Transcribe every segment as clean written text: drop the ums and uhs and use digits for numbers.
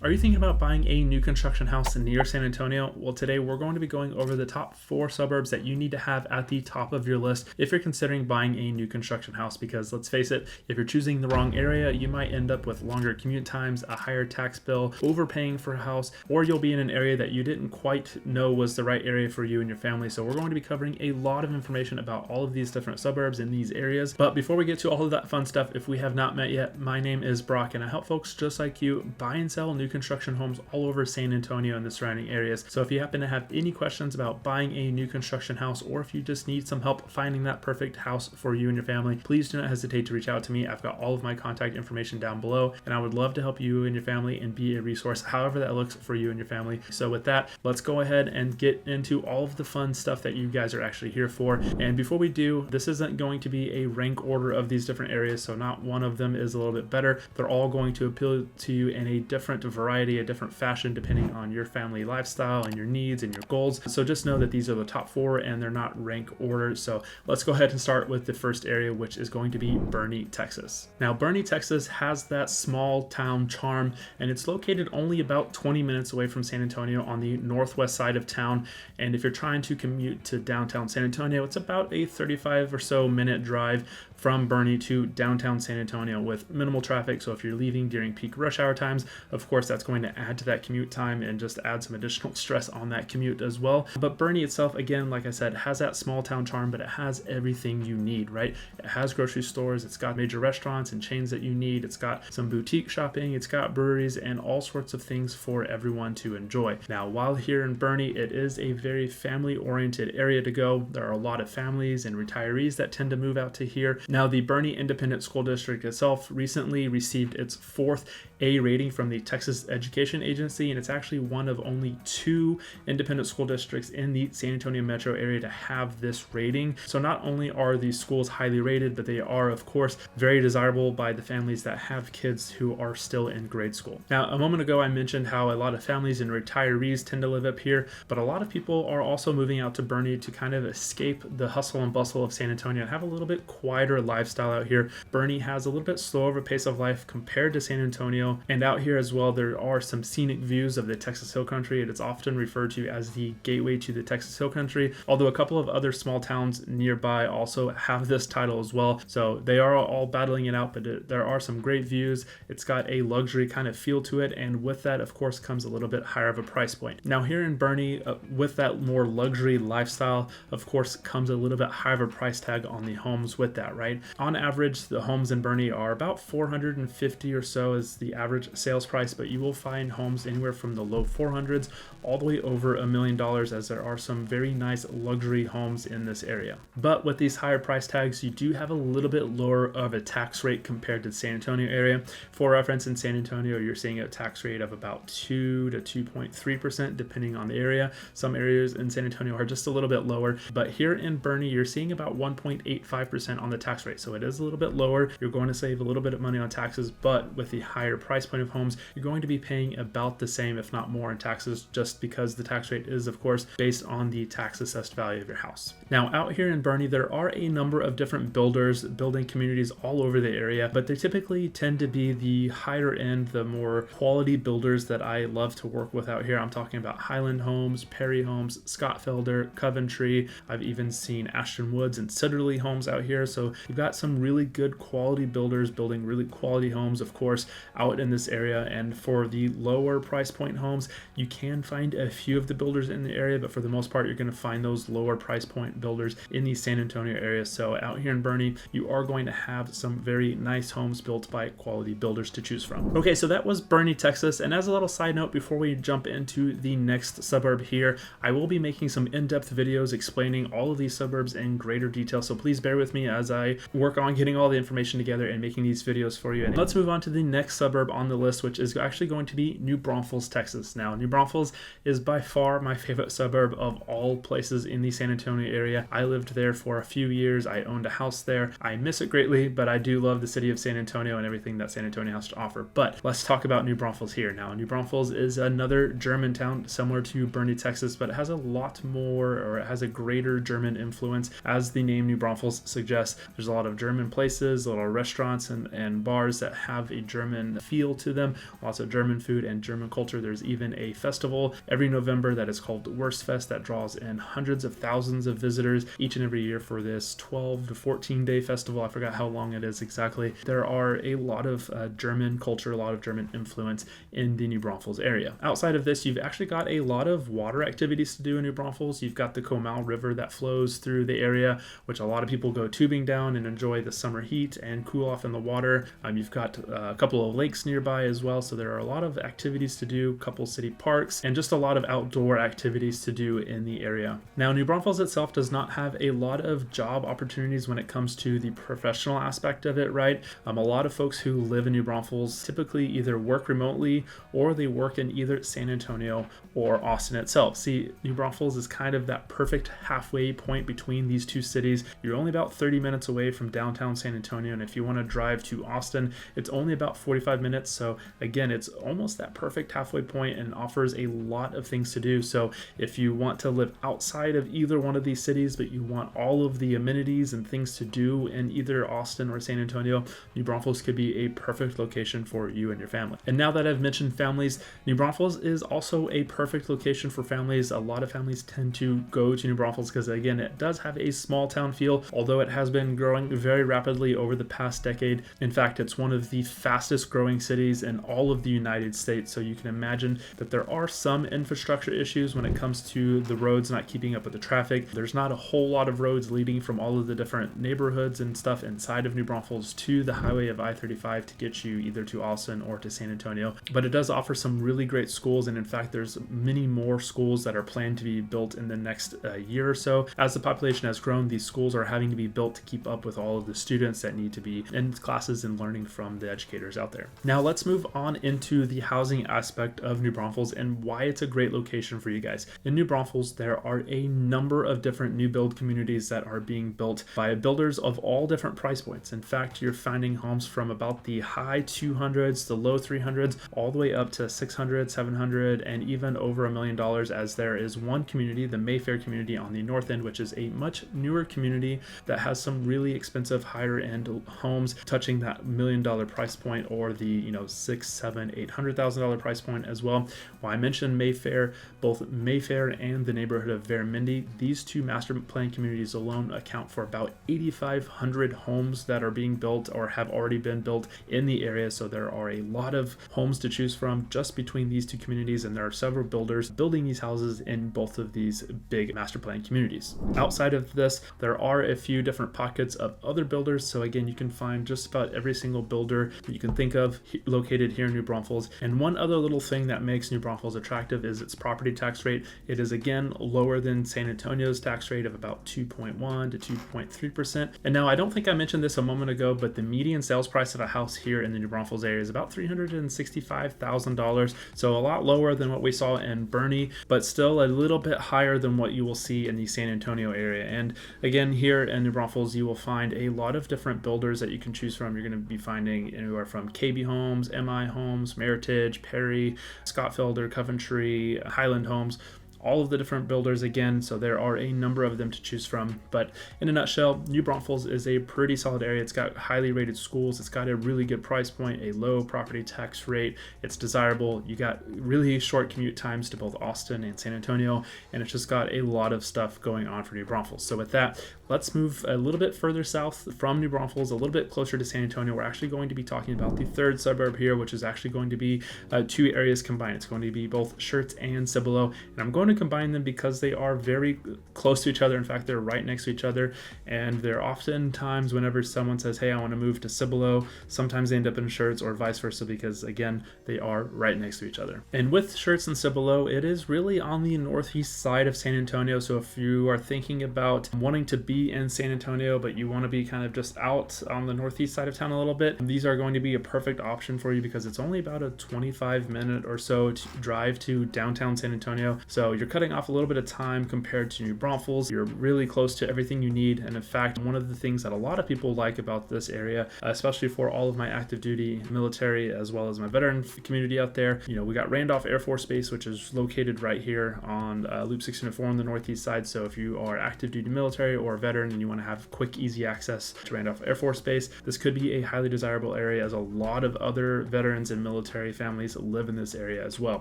Are you thinking about buying a new construction house near San Antonio? Well, today we're going to be going over the top 4 suburbs that you need to have at the top of your list if you're considering buying a new construction house, because let's face it, if you're choosing the wrong area, you might end up with longer commute times, a higher tax bill, overpaying for a house, or you'll be in an area that you didn't quite know was the right area for you and your family. So we're going to be covering a lot of information about all of these different suburbs in these areas. But before we get to all of that fun stuff, if we have not met yet, my name is Brock and I help folks just like you buy and sell new construction homes all over San Antonio and the surrounding areas. So if you happen to have any questions about buying a new construction house, or if you just need some help finding that perfect house for you and your family, please do not hesitate to reach out to me. I've got all of my contact information down below, and I would love to help you and your family and be a resource however that looks for you and your family. So with that, let's go ahead and get into all of the fun stuff that you guys are actually here for. And before we do, this isn't going to be a rank order of these different areas, so not one of them is a little bit better. They're all going to appeal to you in a different variety, a different fashion, depending on your family lifestyle and your needs and your goals. So just know that these are the top 4 and they're not rank ordered. So let's go ahead and start with the first area, which is going to be Boerne, Texas. Now, Boerne, Texas has that small town charm, and it's located only about 20 minutes away from San Antonio on the northwest side of town. And if you're trying to commute to downtown San Antonio, it's about a 35 or so minute drive from Boerne to downtown San Antonio with minimal traffic. So if you're leaving during peak rush hour times, of course, that's going to add to that commute time and just add some additional stress on that commute as well. But Boerne itself, again, like I said, has that small town charm, but it has everything you need, right? It has grocery stores, it's got major restaurants and chains that you need, it's got some boutique shopping, it's got breweries and all sorts of things for everyone to enjoy. Now, while here in Boerne, it is a very family-oriented area to go. There are a lot of families and retirees that tend to move out to here. Now, the Boerne Independent School District itself recently received its 4th A rating from the Texas Education Agency, and it's actually one of only 2 independent school districts in the San Antonio metro area to have this rating. So not only are these schools highly rated, but they are, of course, very desirable by the families that have kids who are still in grade school. Now, a moment ago, I mentioned how a lot of families and retirees tend to live up here, but a lot of people are also moving out to Boerne to kind of escape the hustle and bustle of San Antonio and have a little bit quieter lifestyle out here. Boerne has a little bit slower of a pace of life compared to San Antonio, and out here as well, there are some scenic views of the Texas Hill Country. It is often referred to as the gateway to the Texas Hill Country, although a couple of other small towns nearby also have this title as well. So they are all battling it out, but there are some great views. It's got a luxury kind of feel to it, and with that, of course, comes a little bit higher of a price point. Now, here in Boerne, with that more luxury lifestyle, of course, comes a little bit higher of a price tag on the homes with that, right? On average, the homes in Boerne are about $450 or so is the average sales price, but you will find homes anywhere from the low 400s all the way over $1 million, as there are some very nice luxury homes in this area. But with these higher price tags, you do have a little bit lower of a tax rate compared to the San Antonio area. For reference, in San Antonio, you're seeing a tax rate of about 2 to 2.3% depending on the area. Some areas in San Antonio are just a little bit lower, but here in Boerne, you're seeing about 1.85% on the tax rate. So it is a little bit lower. You're going to save a little bit of money on taxes, but with the higher price point of homes, you're going to be paying about the same, if not more, in taxes, just because the tax rate is, of course, based on the tax assessed value of your house. Now, out here in Boerne, there are a number of different builders building communities all over the area, but they typically tend to be the higher end, the more quality builders that I love to work with out here. I'm talking about Highland Homes, Perry Homes, Scott Felder, Coventry. I've even seen Ashton Woods and Sitterly Homes out here. So you've got some really good quality builders building really quality homes, of course, out in this area. And for the lower price point homes, you can find a few of the builders in the area, but for the most part, you're going to find those lower price point builders in the San Antonio area. So out here in Boerne, you are going to have some very nice homes built by quality builders to choose from. Okay, so that was Boerne, Texas. And as a little side note, before we jump into the next suburb here, I will be making some in-depth videos explaining all of these suburbs in greater detail. So please bear with me as I work on getting all the information together and making these videos for you. And let's move on to the next suburb on the list, which is actually going to be New Braunfels, Texas. Now, New Braunfels is by far my favorite suburb of all places in the San Antonio area. I lived there for a few years. I owned a house there. I miss it greatly, but I do love the city of San Antonio and everything that San Antonio has to offer. But let's talk about New Braunfels here. Now, New Braunfels is another German town similar to Boerne, Texas, but it has a lot more, or it has a greater German influence, as the name New Braunfels suggests. There's a lot of German places, a lot of restaurants and bars that have a German feel to them, lots of German food and German culture. There's even a festival every November that is called Wurstfest that draws in hundreds of thousands of visitors each and every year for this 12 to 14 day festival. I forgot how long it is exactly. There are a lot of German culture, a lot of German influence in the New Braunfels area. Outside of this, you've actually got a lot of water activities to do in New Braunfels. You've got the Comal River that flows through the area, which a lot of people go tubing down and enjoy the summer heat and cool off in the water. You've got a couple of lakes nearby as well, so there are a lot of activities to do, a couple city parks, and just a lot of outdoor activities to do in the area. Now, New Braunfels itself does not have a lot of job opportunities when it comes to the professional aspect of it, right? A lot of folks who live in New Braunfels typically either work remotely or they work in either San Antonio or Austin itself. See, New Braunfels is kind of that perfect halfway point between these two cities. You're only about 30 minutes away from downtown San Antonio, and if you want to drive to Austin, it's only about 45 minutes. So again, it's almost that perfect halfway point and offers a lot of things to do. So if you want to live outside of either one of these cities, but you want all of the amenities and things to do in either Austin or San Antonio, New Braunfels could be a perfect location for you and your family. And now that I've mentioned families, New Braunfels is also a perfect location for families. A lot of families tend to go to New Braunfels because, again, it does have a small town feel, although it has been growing very rapidly over the past decade. In fact, it's one of the fastest growing cities in all of the United States. So you can imagine that there are some infrastructure issues when it comes to the roads not keeping up with the traffic. There's not a whole lot of roads leading from all of the different neighborhoods and stuff inside of New Braunfels to the highway of I-35 to get you either to Austin or to San Antonio. But it does offer some really great schools, and in fact, there's many more schools that are planned to be built in the next year or so. As the population has grown, these schools are having to be built to keep up with all of the students that need to be in classes and learning from the educators out there. Now let's move on into the housing aspect of New Braunfels and why it's a great location for you guys. In New Braunfels, there are a number of different new build communities that are being built by builders of all different price points. In fact, you're finding homes from about the high 200s, the low 300s, all the way up to 600, 700, and even over $1 million, as there is one community, the Mayfair community on the north end, which is a much newer community that has some really expensive higher end homes touching that $1 million price point, or the six, seven, $800,000 price point as well. Well, I mentioned Mayfair, both Mayfair and the neighborhood of Vermindi. These two master plan communities alone account for about 8,500 homes that are being built or have already been built in the area. So there are a lot of homes to choose from just between these two communities, and there are several builders building these houses in both of these big master plan communities. Outside of this, there are a few different pockets of other builders. So again, you can find just about every single builder that you can think of located here in New Braunfels. And one other little thing that makes New Braunfels attractive is its property tax rate. It is again lower than San Antonio's tax rate of about 2.1 to 2.3%. And now I don't think I mentioned this a moment ago, but the median sales price of a house here in the New Braunfels area is about $365,000. So a lot lower than what we saw in Boerne, but still a little bit higher than what you will see in the San Antonio area. And again, here in New Braunfels, you will find a lot of different builders that you can choose from. You're going to be finding anywhere from KB Homes, MI Homes, Meritage, Perry, Scottfelder, Coventry, Highland Homes, all of the different builders again. So there are a number of them to choose from. But in a nutshell, New Braunfels is a pretty solid area. It's got highly rated schools. It's got a really good price point, a low property tax rate. It's desirable. You got really short commute times to both Austin and San Antonio, and it's just got a lot of stuff going on for New Braunfels. So with that, let's move a little bit further south from New Braunfels, a little bit closer to San Antonio. We're actually going to be talking about the third suburb here, which is actually going to be two areas combined. It's going to be both Schertz and Cibolo, and I'm going to combine them because they are very close to each other. In fact, they're right next to each other, and they're often times whenever someone says, hey, I want to move to Cibolo, sometimes they end up in Schertz, or vice versa, because again, they are right next to each other. And with Schertz and Cibolo, it is really on the northeast side of San Antonio. So if you are thinking about wanting to be in San Antonio, but you want to be kind of just out on the northeast side of town a little bit, these are going to be a perfect option for you because it's only about a 25-minute or so drive to downtown San Antonio. So you're cutting off a little bit of time compared to New Braunfels. You're really close to everything you need. And in fact, one of the things that a lot of people like about this area, especially for all of my active duty military as well as my veteran community out there, we got Randolph Air Force Base, which is located right here on Loop 604 on the northeast side. So if you are active duty military or a veteran and you want to have quick, easy access to Randolph Air Force Base, this could be a highly desirable area, as a lot of other veterans and military families live in this area as well.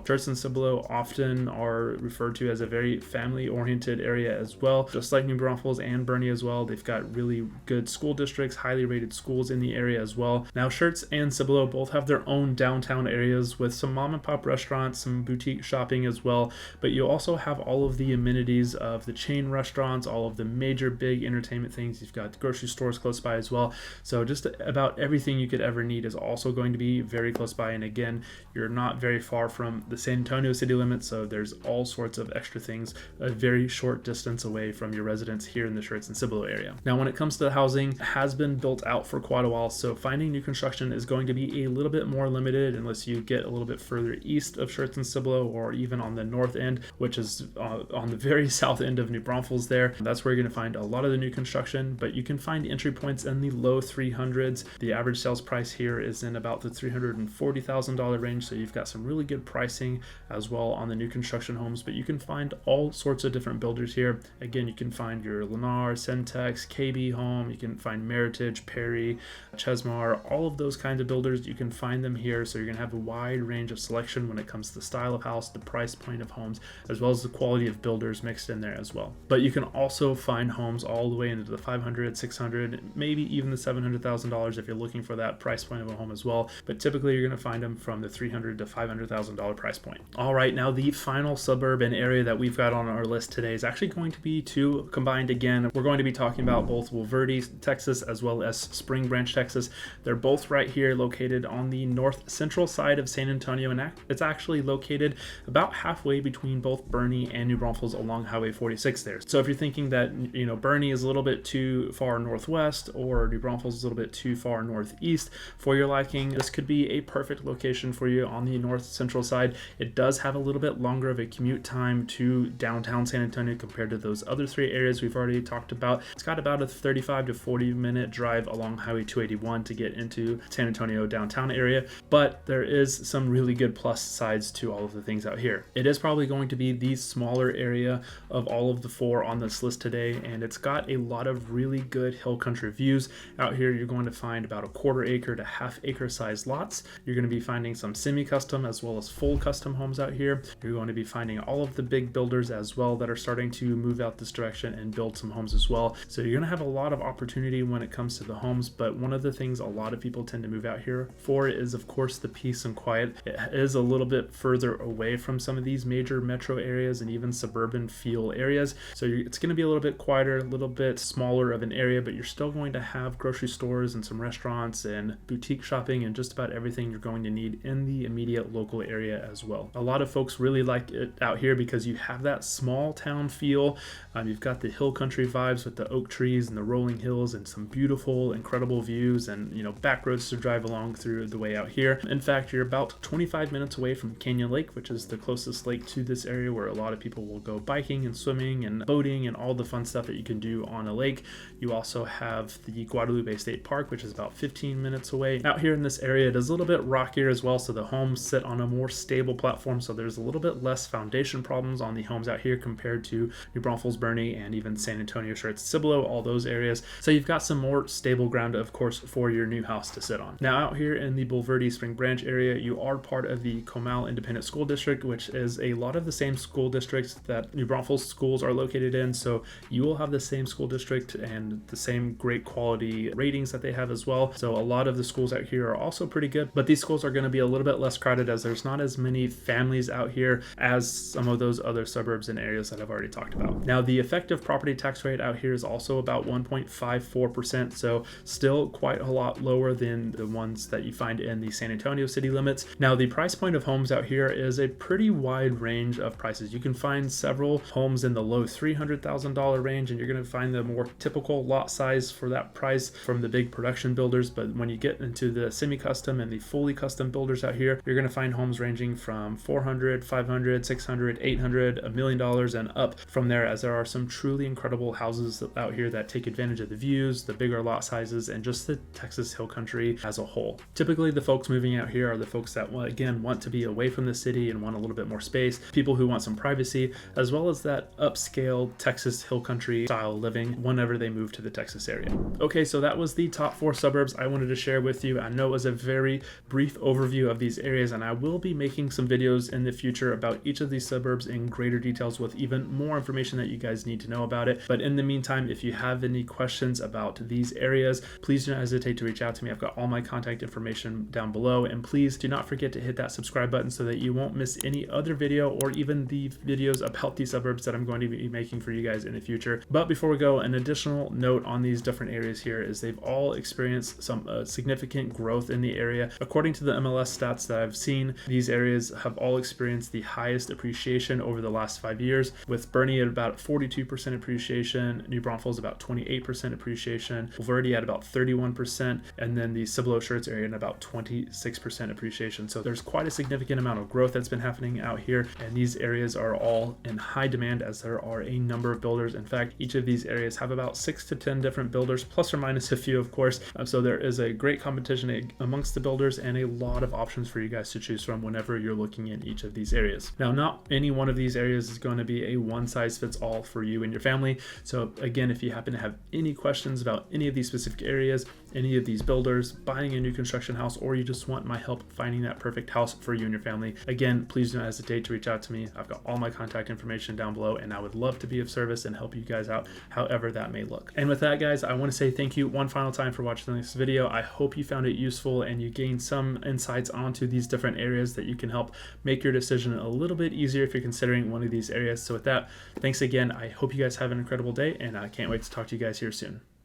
Schertz and Cibolo often are referred to as a very family-oriented area as well, just like New Braunfels and Boerne as well. They've got really good school districts, highly rated schools in the area as well. Now, Schertz and Cibolo both have their own downtown areas with some mom and pop restaurants, some boutique shopping as well, but you also have all of the amenities of the chain restaurants, all of the major big entertainment things. You've got grocery stores close by as well. So just about everything you could ever need is also going to be very close by. And again, you're not very far from the San Antonio city limits, so there's all sorts of extra things a very short distance away from your residence here in the Schertz and Cibolo area. Now, when it comes to the housing, it has been built out for quite a while, so finding new construction is going to be a little bit more limited unless you get a little bit further east of Schertz and Cibolo, or even on the north end, which is on the very south end of New Braunfels there. That's where you're going to find a lot of the new construction, but you can find entry points in the low 300s. The average sales price here is in about the $340,000 range, so you've got some really good pricing as well on the new construction homes, but you can find all sorts of different builders here. Again, you can find your Lennar, Centex, KB Home, you can find Meritage, Perry, Chesmar, all of those kinds of builders. You can find them here, so you're going to have a wide range of selection when it comes to the style of house, the price point of homes, as well as the quality of builders mixed in there as well. But you can also find homes all the way into the $500, $600, maybe even the $700,000 if you're looking for that price point of a home as well. But typically you're going to find them from the $300,000 to $500,000 price point. All right, now the final suburb and area that we've got on our list today is actually going to be two combined again. We're going to be talking about both Bulverde, Texas, as well as Spring Branch, Texas. They're both right here located on the north central side of San Antonio, and it's actually located about halfway between both Boerne and New Braunfels along Highway 46 there. So if you're thinking that, Boerne is a little bit too far northwest or New Braunfels is a little bit too far northeast for your liking, this could be a perfect location for you on the north central side. It does have a little bit longer of a commute time to downtown San Antonio compared to those other three areas we've already talked about. It's got about a 35 to 40 minute drive along Highway 281 to get into San Antonio downtown area, but there is some really good plus sides to all of the things out here. It is probably going to be the smaller area of all of the four on this list today, and it's got a lot of really good hill country views. Out here you're going to find about a quarter acre to half acre size lots. You're going to be finding some semi-custom as well as full custom homes out here. You're going to be finding all of the big builders as well that are starting to move out this direction and build some homes as well. So you're going to have a lot of opportunity when it comes to the homes, but one of the things a lot of people tend to move out here for is, of course, the peace and quiet. It is a little bit further away from some of these major metro areas and even suburban feel areas. So it's going to be a little bit quieter, a little bit smaller of an area, but you're still going to have grocery stores and some restaurants and boutique shopping and just about everything you're going to need in the immediate local area as well. A lot of folks really like it out here because you have that small town feel. You've got the hill country vibes with the oak trees and the rolling hills and some beautiful, incredible views and, back roads to drive along through the way out here. In fact, you're about 25 minutes away from Canyon Lake, which is the closest lake to this area where a lot of people will go biking and swimming and boating and all the fun stuff that you can do on a lake. You also have the Guadalupe State Park, which is about 15 minutes away. Out here in this area, it is a little bit rockier as well, so the homes sit on a more stable platform, so there's a little bit less foundation problems on the homes out here compared to New Braunfels, Boerne, and even San Antonio, Schertz, Cibolo, all those areas. So you've got some more stable ground, of course, for your new house to sit on. Now out here in the Bulverde Spring Branch area, you are part of the Comal Independent School District, which is a lot of the same school districts that New Braunfels schools are located in. So you will have the same school district and the same great quality ratings that they have as well. So a lot of the schools out here are also pretty good, but these schools are going to be a little bit less crowded as there's not as many families out here as some of those other suburbs and areas that I've already talked about. Now, the effective property tax rate out here is also about 1.54%, so still quite a lot lower than the ones that you find in the San Antonio city limits. Now, the price point of homes out here is a pretty wide range of prices. You can find several homes in the low $300,000 range, and you're going to find the more typical lot size for that price from the big production builders. But when you get into the semi-custom and the fully custom builders out here, you're going to find homes ranging from $400,000, $500,000, $600,000, $800, $1 million and up from there, as there are some truly incredible houses out here that take advantage of the views, the bigger lot sizes, and just the Texas Hill Country as a whole. Typically, the folks moving out here are the folks that, again, want to be away from the city and want a little bit more space, people who want some privacy, as well as that upscale Texas Hill Country style living whenever they move to the Texas area. Okay, so that was the top 4 suburbs I wanted to share with you. I know it was a very brief overview of these areas, and I will be making some videos in the future about each of these suburbs in greater details with even more information that you guys need to know about it. But in the meantime, if you have any questions about these areas, please do not hesitate to reach out to me. I've got all my contact information down below, and please do not forget to hit that subscribe button so that you won't miss any other video or even the videos about these suburbs that I'm going to be making for you guys in the future. But before we go, an additional note on these different areas here is they've all experienced some significant growth in the area. According to the MLS stats that I've seen, these areas have all experienced the highest appreciation over the last 5 years, with Boerne at about 42% appreciation, New Braunfels about 28% appreciation, Bulverde at about 31%, and then the Cibolo Schertz area at about 26% appreciation. So there's quite a significant amount of growth that's been happening out here, and these areas are all in high demand as there are a number of builders. In fact, each of these areas have about 6 to 10 different builders, plus or minus a few, of course. So there is a great competition amongst the builders and a lot of options for you guys to choose from whenever you're looking in each of these areas. Now, not any one of these areas is going to be a one-size-fits-all for you and your family. So again, if you happen to have any questions about any of these specific areas, any of these builders, buying a new construction house, or you just want my help finding that perfect house for you and your family, again, please don't hesitate to reach out to me. I've got all my contact information down below, and I would love to be of service and help you guys out however that may look. And with that, guys, I want to say thank you one final time for watching this video. I hope you found it useful and you gained some insights onto these different areas that you can help make your decision a little bit easier if you're considering one of these areas. So with that, thanks again. I hope you guys have an incredible day, and I can't wait to talk to you guys here soon.